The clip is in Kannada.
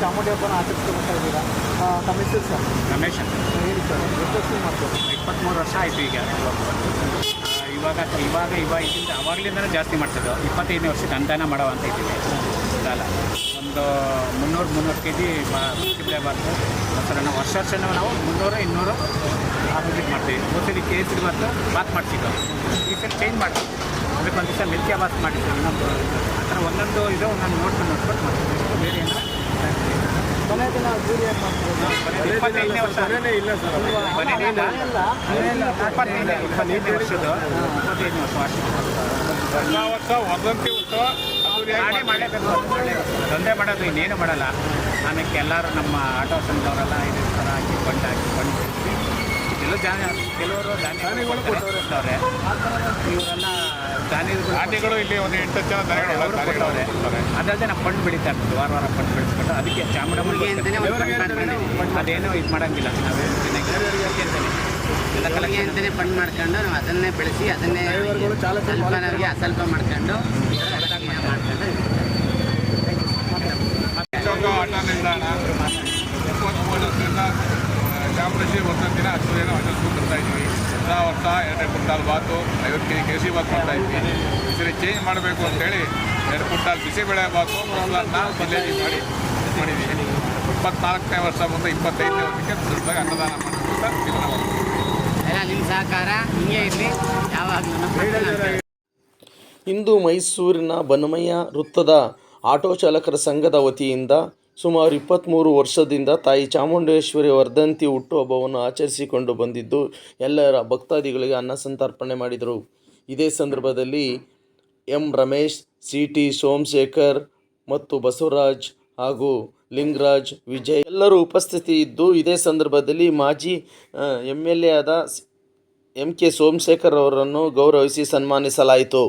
ಚಾಮುಂಡಿ ಹಬ್ಬನ ಆಚರಿಸ್ಕೊಂಡು ಬರ್ತಾ ಇದ್ದೀರಾ. ತಮ್ಮ ಹೆಸರು ಸರ್? ರಮೇಶ್ ಅಂತ. ಹೇಳಿ ಸರ್, ಎಷ್ಟು ವರ್ಷ ಮಾಡ್ಬೋದು? 23 ವರ್ಷ ಆಯಿತು ಈಗ. ಇವಾಗಿಂದ ಅವಾಗಲಿಂದಲೇ ಜಾಸ್ತಿ ಮಾಡ್ತಿದ್ದು. 25ನೇ ವರ್ಷಕ್ಕೆ ಅನುದಾನ ಮಾಡೋ ಅಂತ ಇದ್ದೀವಿ. ಸಾಲ ಒಂದು 300 ಕೆ ಜಿ ಬಿಸಿಬೇಳೆಬಾತು ಮೊಸರನ್ನ ವರ್ಷ ನಾವು 300-200 ಆಪೋಸಿಟ್ ಮಾಡ್ತೀವಿ. ಒಂದ್ಸಲಿ ಕೇಸರಿ ಬಾತ್ ಮಾಡ್ತಿದ್ದೋ, ಈ ಸಲ ಚೇಂಜ್ ಮಾಡ್ತೀವಿ. ಅದಕ್ಕೆ ಒಂದು ದಿವಸ ಮಿಲ್ಕಿಯ ಬಾತ್ ಮಾಡಿದ್ವಿ. ಇನ್ನೊಂದು ಆ ಥರ ಒಂದೊಂದು ಇದು ಒಂದೊಂದು ನೋಡ್ಕೊಂಡು ಮಾಡ್ತೀವಿ. ಬೇರೆ ಏನೋ ಕೊನೆಯ ದಿನ ಅದ್ದೂರಿ ಯಾಕೆ ಮಾಡ್ಬೋದು? 25ನೇ ವರ್ಷ ಇಲ್ಲ ಸರ್, ವರ್ಷದ್ದು 25ನೇ ವರ್ಷ ವರ್ಷ ವದಂತಿ ಉತ್ಸವ ದಂಧೆ ಮಾಡೋದು ಇನ್ನೇನು ಮಾಡಲ್ಲ. ಆಮೇಲೆ ಎಲ್ಲರೂ ನಮ್ಮ ಆಟೋ ಸಂಘದವರೆಲ್ಲ ಇದು ಥರ ಹಾಕಿ ಬಂದು ಕೆಲವರು ಧಾನ್ಯಗಳು ಕೊಟ್ಟವ್ರೆ. ಇವರೆಲ್ಲ ಧಾನ್ಯಗಳು ಇಲ್ಲಿ ಒಂದು 8 ಜನ ಅವರು ಕೊಟ್ಟವ್ರೆ. ಅದಲ್ಲದೆ ನಾವು ಫಂಡ್ ಬೆಳೀತಾ ಇರ್ತೀವಿ, ವಾರ ಫಂಡ್ ಬೆಳೆಸ್ಕೊಂಡು. ಅದಕ್ಕೆ ಚಾಮುಂಡಮ್ಮನಿಗೆ ಅದೇನೋ ಇದು ಮಾಡೋಂಗಿಲ್ಲ. ನಾವೇನು ಅಂತಲೇ ಫಂಡ್ ಮಾಡ್ಕೊಂಡು ನಾವು ಅದನ್ನೇ ಬೆಳೆಸಿ ಅದನ್ನೇ ಸ್ವಲ್ಪನವ್ರಿಗೆ ಅಸ್ವಲ್ಪ ಮಾಡ್ಕೊಂಡು ಆಟ ನಿಲ್ದಾಣ 23 ವರ್ಷದಿಂದ ಚಾಮುಂಡೇಶ್ವರಿ ಒಂದೊಂದು ದಿನ 10 ಜನ ಆಚರಿಸ್ಕೊಂಡು ಬರ್ತಾ ಇದ್ವಿ. ವರ್ಷ 2 ಕ್ವಿಂಟಾಲ್ ಬಾತು, 50 ಕೆ ಜಿ ಕೇಸರಿ ಬಾತ್ ಮಾಡ್ತಾ ಇದ್ವಿ. ಈ ಸರಿ ಚೇಂಜ್ ಮಾಡಬೇಕು ಅಂತೇಳಿ 2 ಕ್ವಿಂಟಾಲ್ ಬಿಸಿಬೇಳೆ ಬಾತು ಮೊಸರನ್ನ ಜಿಲೇಬಿ ಮಾಡಿದ್ದೀವಿ. 24ನೇ ವರ್ಷ ಮುಂದೆ 25ನೇ ವರ್ಷಕ್ಕೆ ದೊಡ್ಡದಾಗಿ ಅನ್ನದಾನ ಮಾಡಬೇಕು ತೀರ್ಮಾನ ಮಾಡ್ತೀವಿ. ನಿಮ್ಮ ಸಹಕಾರ ಹಿಂಗೆ ಇರಲಿ ಯಾವಾಗಲೂ. ಇಂದು ಮೈಸೂರಿನ ಬನಮಯ್ಯ ವೃತ್ತದ ಆಟೋ ಚಾಲಕರ ಸಂಘದ ವತಿಯಿಂದ ಸುಮಾರು 23 ವರ್ಷದಿಂದ ತಾಯಿ ಚಾಮುಂಡೇಶ್ವರಿ ವರ್ಧಂತಿ ಹುಟ್ಟುಹಬ್ಬವನ್ನು ಆಚರಿಸಿಕೊಂಡು ಬಂದಿದ್ದು ಎಲ್ಲರ ಭಕ್ತಾದಿಗಳಿಗೆ ಅನ್ನ ಸಂತರ್ಪಣೆ ಮಾಡಿದರು. ಇದೇ ಸಂದರ್ಭದಲ್ಲಿ ಎಂ ರಮೇಶ್, CT ಸೋಮಶೇಖರ್ ಮತ್ತು ಬಸವರಾಜ್ ಹಾಗೂ ಲಿಂಗರಾಜ್, ವಿಜಯ್ ಎಲ್ಲರೂ ಉಪಸ್ಥಿತಿ ಇದ್ದು, ಇದೇ ಸಂದರ್ಭದಲ್ಲಿ ಮಾಜಿ MLA ಆದ MK ಸೋಮಶೇಖರ್ ಅವರನ್ನು ಗೌರವಿಸಿ ಸನ್ಮಾನಿಸಲಾಯಿತು.